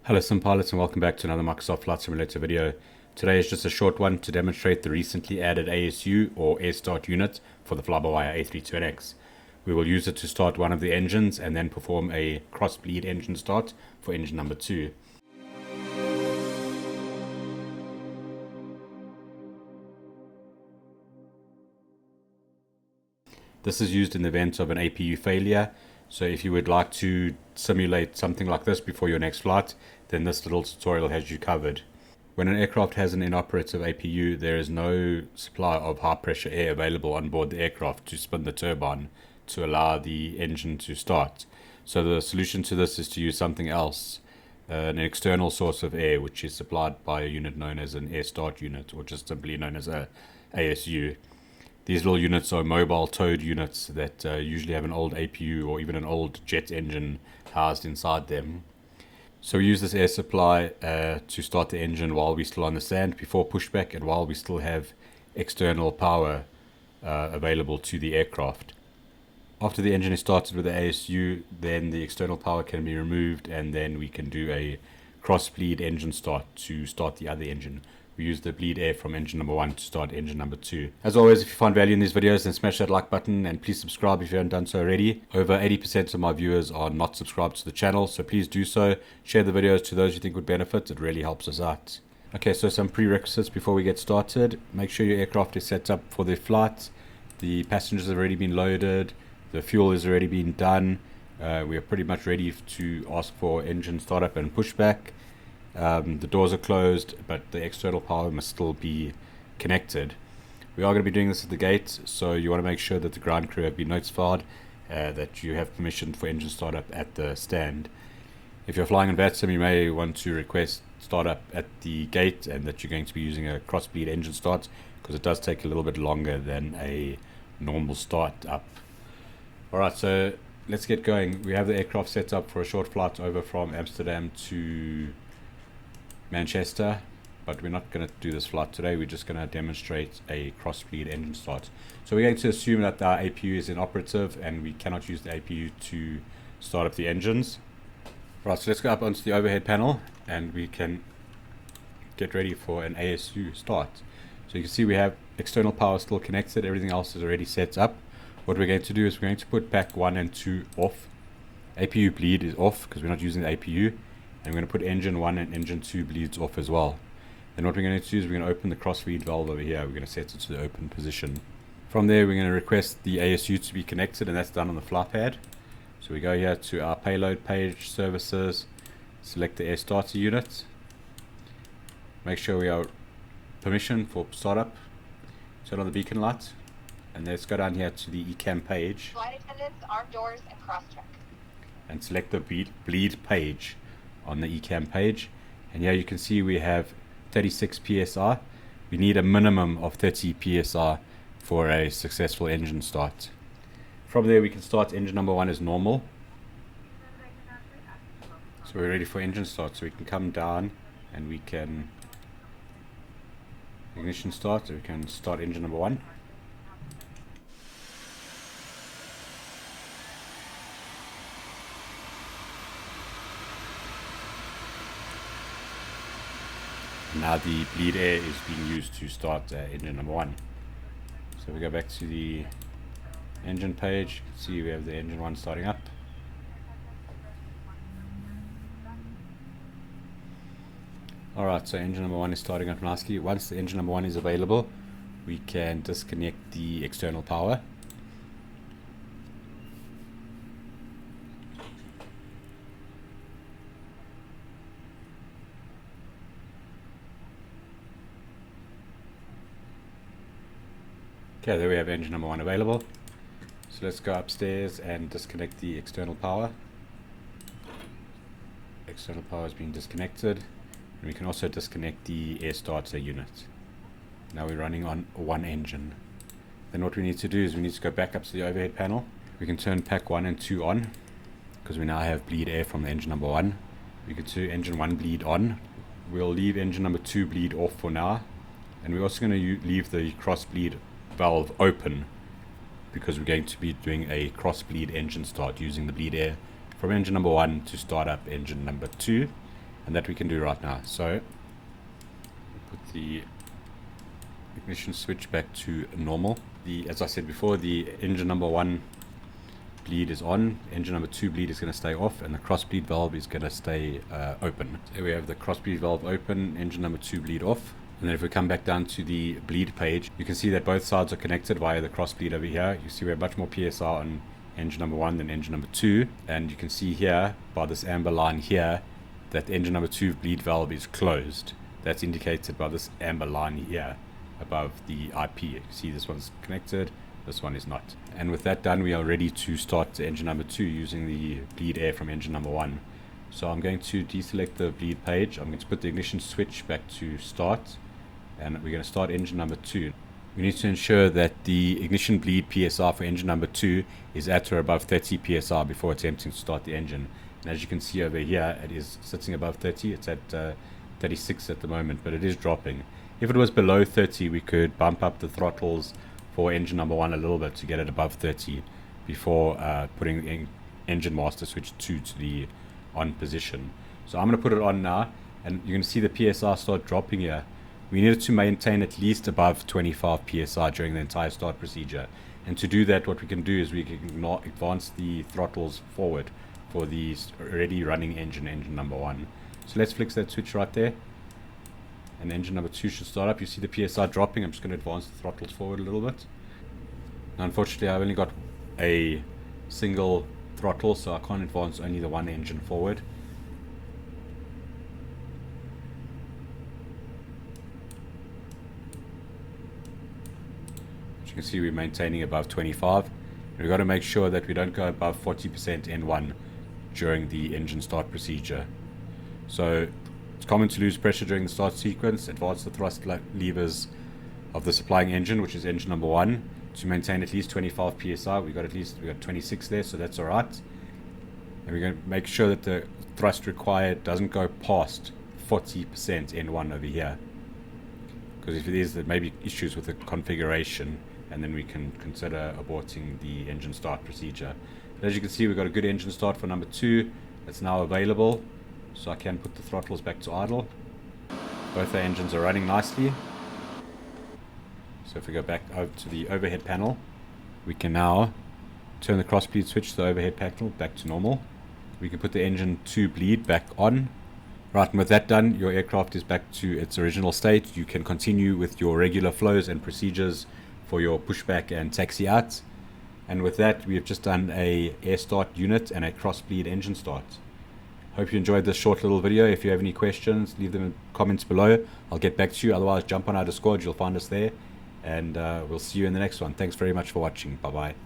Hello Sim Pilots and welcome back to another Microsoft Flight Simulator video. Today is just a short one to demonstrate the recently added ASU or Air Start unit for the Flybywire A32nx. We will use it to start one of the engines and then perform a Crossbleed engine start for engine number 2. This is used in the event of an APU failure. So if you would like to simulate something like this before your next flight, then this little tutorial has you covered. When an aircraft has an inoperative APU, there is no supply of high pressure air available on board the aircraft to spin the turbine to allow the engine to start. So the solution to this is to use something else, an external source of air, which is supplied by a unit known as an Air Start unit, or just simply known as a ASU. These little units are mobile towed units that usually have an old APU or even an old jet engine housed inside them. So we use this air supply to start the engine while we're still on the sand before pushback and while we still have external power available to the aircraft. After the engine is started with the ASU, then the external power can be removed and then we can do a cross-bleed engine start to start the other engine. We use the bleed air from engine number 1 to start engine number 2. As always, if you find value in these videos, then smash that like button and please subscribe if you haven't done so already. Over 80% of my viewers are not subscribed to the channel, so please do so. Share the videos to those you think would benefit. It really helps us out. Okay, so some prerequisites before we get started. Make sure your aircraft is set up for the flight. The passengers have already been loaded. The fuel has already been done. We are pretty much ready to ask for engine startup and pushback. The doors are closed, but the external power must still be connected. We are going to be doing this at the gate, so you want to make sure that the ground crew have been notified that you have permission for engine startup at the stand. If you're flying in VATSIM, you may want to request startup at the gate and that you're going to be using a crossbleed engine start, because it does take a little bit longer than a normal start up. Alright, so let's get going. We have the aircraft set up for a short flight over from Amsterdam to Manchester, but we're not going to do this flight today. We're just going to demonstrate a cross-bleed engine start. So we're going to assume that our APU is inoperative and we cannot use the APU to start up the engines. Right, so let's go up onto the overhead panel and we can get ready for an ASU start. So you can see we have external power still connected, everything else is already set up. What we're going to do is we're going to put pack 1 and 2 off. APU bleed is off because we're not using the APU. And we're going to put engine 1 and engine 2 bleeds off as well. Then what we're going to do is we're going to open the cross-bleed valve over here. We're going to set it to the open position. From there we're going to request the ASU to be connected, and that's done on the fly pad. So we go here to our payload page, services, select the air starter unit. Make sure we are permission for startup. Turn on the beacon light. And let's go down here to the ECAM page. Flight attendants, armed doors, and cross-check. And select the bleed page on the ECAM page, and here you can see we have 36 psi. We need a minimum of 30 psi for a successful engine start. From there we can start engine number 1 as normal. So we're ready for engine start, so we can come down and we can ignition start, so we can start engine number 1. Now the bleed air is being used to start engine number 1. So we go back to the engine page. You can see we have the engine 1 starting up. Alright, so engine number 1 is starting up nicely. Once the engine number 1 is available, we can disconnect the external power. Okay, there we have engine number 1 available. So let's go upstairs and disconnect the external power. External power has been disconnected. And we can also disconnect the air starter unit. Now we're running on 1 engine. Then what we need to do is we need to go back up to the overhead panel. We can turn pack 1 and 2 on, because we now have bleed air from the engine number 1. We can do engine 1 bleed on. We'll leave engine number 2 bleed off for now. And we're also going to leave the cross bleed valve open, because we're going to be doing a cross-bleed engine start using the bleed air from engine number 1 to start up engine number 2. and that we can do right now. So put the ignition switch back to normal. As I said before, the engine number 1 bleed is on, engine number 2 bleed is going to stay off, and the crossbleed valve is going to stay open. Here we have the crossbleed valve open, engine number 2 bleed off. And then if we come back down to the bleed page, you can see that both sides are connected via the crossbleed over here. You see we have much more PSR on engine number 1 than engine number 2, and you can see here by this amber line here that the engine number 2 bleed valve is closed. That's indicated by this amber line here above the IP. You can see this one's connected, this one is not. And with that done, we are ready to start engine number 2 using the bleed air from engine number 1. So I'm going to deselect the bleed page. I'm going to put the ignition switch back to start, and we're going to start engine number 2. We need to ensure that the ignition bleed PSR for engine number 2 is at or above 30 PSR before attempting to start the engine. And as you can see over here, it is sitting above 30. It's at 36 at the moment, but it is dropping. If it was below 30, we could bump up the throttles for engine number 1 a little bit to get it above 30 before putting the engine master switch 2 to the on position. So I'm going to put it on now, and you're going to see the PSR start dropping here. We needed to maintain at least above 25 PSI during the entire start procedure. And to do that, what we can do is we can advance the throttles forward for the already running engine number 1. So let's flick that switch right there. And engine number 2 should start up. You see the PSI dropping. I'm just going to advance the throttles forward a little bit. Now, unfortunately, I've only got a single throttle, so I can't advance only the one engine forward. You can see we're maintaining above 25. We've got to make sure that we don't go above 40% N1 during the engine start procedure. So it's common to lose pressure during the start sequence. Advance the thrust levers of the supplying engine, which is engine number 1, to maintain at least 25 psi. We got 26 there, so that's all right. And we're going to make sure that the thrust required doesn't go past 40% N1 over here, because if it is, there may be issues with the configuration, and then we can consider aborting the engine start procedure. But as you can see, we've got a good engine start for number 2 that's now available, so I can put the throttles back to idle. Both our engines are running nicely. So if we go back over to the overhead panel, we can now turn the crossbleed switch to the overhead panel back to normal. We can put the engine 2 bleed back on. Right, and with that done, your aircraft is back to its original state. You can continue with your regular flows and procedures for your pushback and taxi out. And with that, we have just done a air start unit and a crossbleed engine start. Hope you enjoyed this short little video. If you have any questions, leave them in comments below. I'll get back to you. Otherwise, jump on our Discord. You'll find us there. And we'll see you in the next one. Thanks very much for watching. Bye-bye.